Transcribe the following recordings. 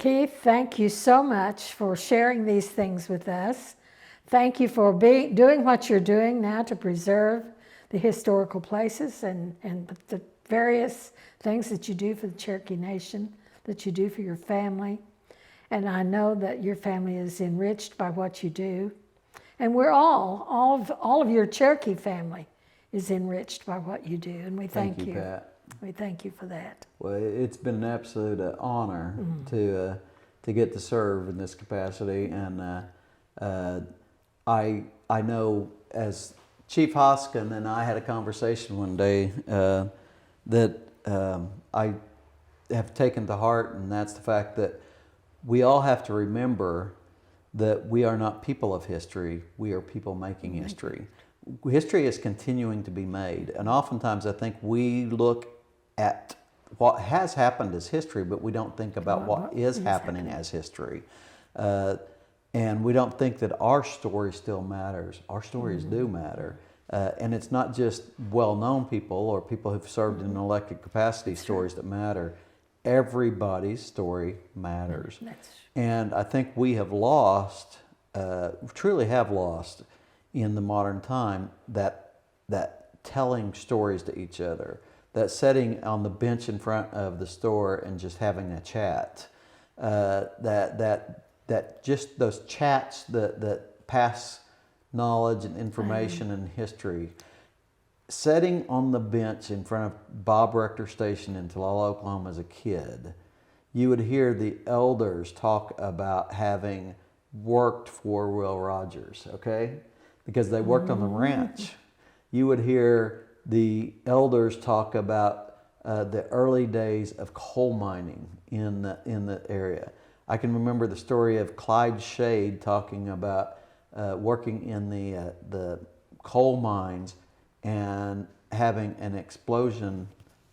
Keith, thank you so much for sharing these things with us. Thank you for doing what you're doing now to preserve the historical places and the various things that you do for the Cherokee Nation, that you do for your family. And I know that your family is enriched by what you do. And we're all of your Cherokee family is enriched by what you do. And we thank you. Pat. We thank you for that. Well, it's been an absolute honor to get to serve in this capacity, and I know as Chief Hoskin and I had a conversation one day that I have taken to heart, and that's the fact that we all have to remember that we are not people of history, we are people making history. History is continuing to be made, and oftentimes I think we look at what has happened as history, but we don't think about what is happening as history. And we don't think that our story still matters. Our stories do matter. And it's not just well-known people or people who've served in an elected capacity stories that matter. Everybody's story matters. And I think we have lost, truly have lost in the modern time that telling stories to each other, that sitting on the bench in front of the store and just having a chat, that just those chats that pass knowledge and information and history. Sitting on the bench in front of Bob Rector Station in Talala, Oklahoma as a kid, you would hear the elders talk about having worked for Will Rogers, okay? Because they worked on the ranch. You would hear the elders talk about the early days of coal mining in the area. I can remember the story of Clyde Shade talking about working in the coal mines and having an explosion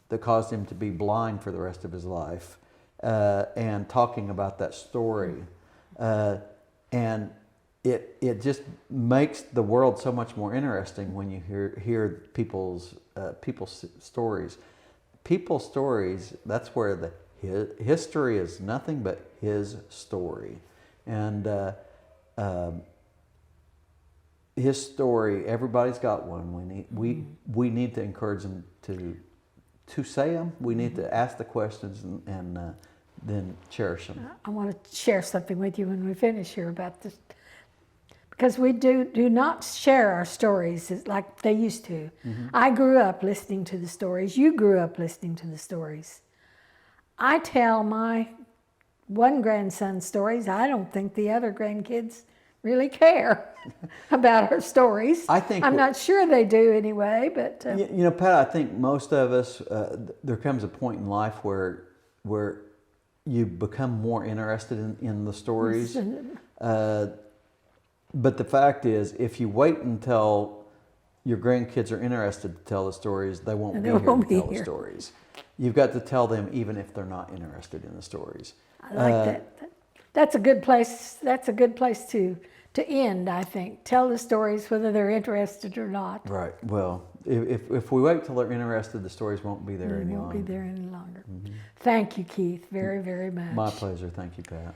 that caused him to be blind for the rest of his life, and talking about that story. And it just makes the world so much more interesting when you hear people's stories. People's stories, that's where the history is nothing but his story. And his story, everybody's got one. We need to encourage them to say them. We need to ask the questions and then cherish them. I want to share something with you when we finish here about this, because we do not share our stories like they used to. I grew up listening to the stories. You grew up listening to the stories. I tell my one grandson stories. I don't think the other grandkids really care about our stories. I'm not sure they do anyway, but you know, Pat, I think most of us, there comes a point in life where you become more interested in the stories. But the fact is, if you wait until your grandkids are interested to tell the stories, they won't be here to tell the stories. You've got to tell them even if they're not interested in the stories. I like that. That's a good place. That's a good place to end, I think. Tell the stories whether they're interested or not. Right. Well, if we wait till they're interested, the stories won't be there any longer. Won't be there any longer. Thank you, Keith, very, very much. My pleasure. Thank you, Pat.